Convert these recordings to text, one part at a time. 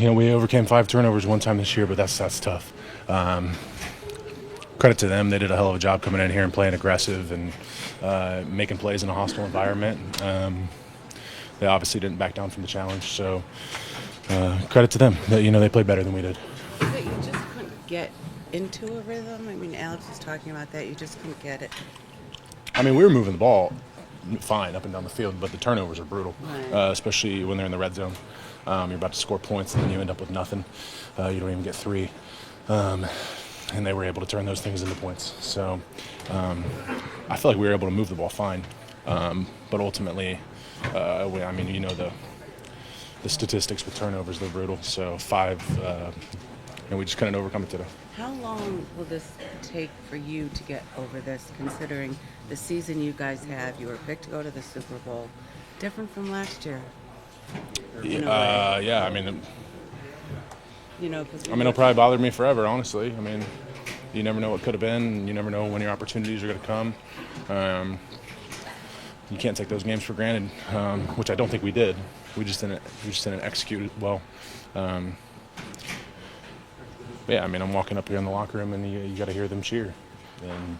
We overcame 5 turnovers one time this year, but that's tough. Credit to them. They did a hell of a job coming in here and playing aggressive and making plays in a hostile environment. They obviously didn't back down from the challenge, so credit to them. They played better than we did. But you just couldn't get into a rhythm? I mean, Alex was talking about that. You just couldn't get it. I mean, we were moving the ball fine up and down the field, but the turnovers are brutal, Right. especially when they're in the red zone. You're about to score points, and then you end up with nothing. You don't even get 3. And they were able to turn those things into points. So I feel like we were able to move the ball fine. But ultimately, the statistics with turnovers, they're brutal. So 5, and we just couldn't overcome it today. How long will this take for you to get over this, considering the season you guys have? You were picked to go to the Super Bowl. Different from last year. Yeah, I mean, Because it'll probably bother me forever, honestly. I mean, you never know what could have been. You never know when your opportunities are going to come. You can't take those games for granted, which I don't think we did. We just didn't execute it well. Yeah, I mean, I'm walking up here in the locker room, and you got to hear them cheer, and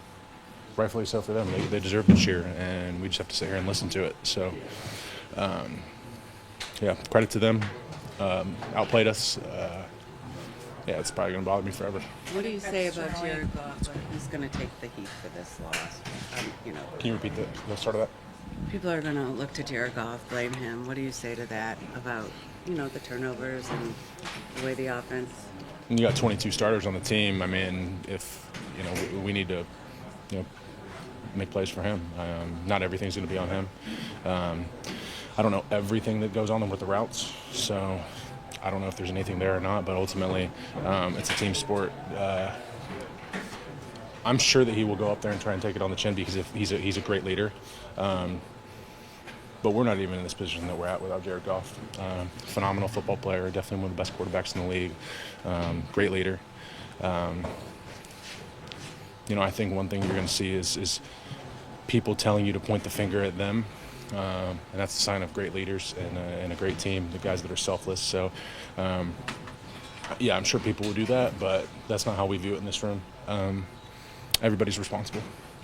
rightfully so for them. They deserve the cheer, and we just have to sit here and listen to it. So, yeah, credit to them. Outplayed us. Yeah, it's probably going to bother me forever. what do you say about Jared Goff? He's going to take the heat for this loss. Can you repeat the start of that? People are going to look to Jared Goff, blame him. What do you say to that about, the turnovers and the way the offense? And you got 22 starters on the team. I mean, if, we need to, make plays for him. Not everything's going to be on him. I don't know everything that goes on with the routes, so I don't know if there's anything there or not, but ultimately it's a team sport. I'm sure that he will go up there and try and take it on the chin because he's a great leader. But we're not even in this position that we're at without Jared Goff. Phenomenal football player, definitely one of the best quarterbacks in the league. Great leader. I think one thing you're going to see is people telling you to point the finger at them. And that's a sign of great leaders and a great team, the guys that are selfless. So, yeah, I'm sure people will do that, but that's not how we view it in this room. Everybody's responsible.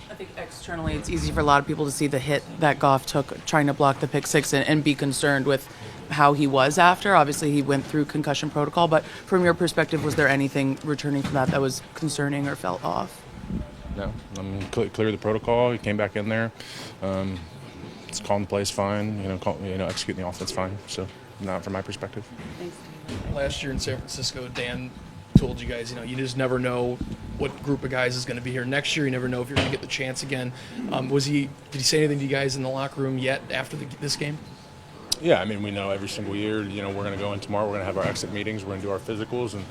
I think externally it's easy for a lot of people to see the hit that Goff took trying to block the pick six and be concerned with how he was after. Obviously, he went through concussion protocol, but from your perspective, was there anything returning from that was concerning or felt off? No, clear the protocol. He came back in there. It's calling the plays fine. Executing the offense fine. So, not from my perspective. Thanks. Last year in San Francisco, Dan told you guys, you just never know what group of guys is going to be here next year. You never know if you're going to get the chance again. Did he say anything to you guys in the locker room yet after this game? Yeah, I mean, we know every single year, we're going to go in tomorrow, we're going to have our exit meetings, we're going to do our physicals, and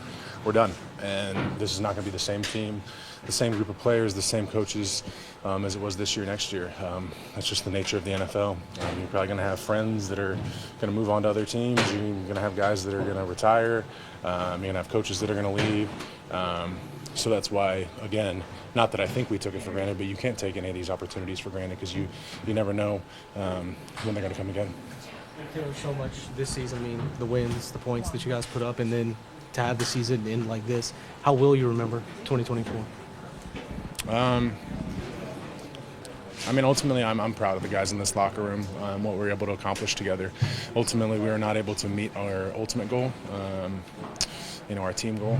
we're done. And this is not going to be the same team, the same group of players, the same coaches as it was this year, next year. That's just the nature of the NFL. You're probably going to have friends that are going to move on to other teams. You're going to have guys that are going to retire. You're going to have coaches that are going to leave. So that's why, again, not that I think we took it for granted, but you can't take any of these opportunities for granted because you never know when they're going to come again. So much this season. I mean, the wins, the points that you guys put up, and then to have the season end like this. How will you remember 2024? Ultimately, I'm proud of the guys in this locker room, what we were able to accomplish together. Ultimately, we were not able to meet our ultimate goal, our team goal.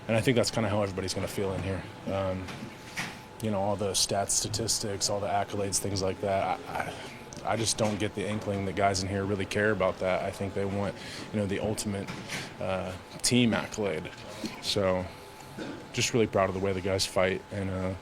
And I think that's kind of how everybody's going to feel in here. All the stats, statistics, all the accolades, things like that. I just don't get the inkling that guys in here really care about that. I think they want, the ultimate team accolade. So just really proud of the way the guys fight and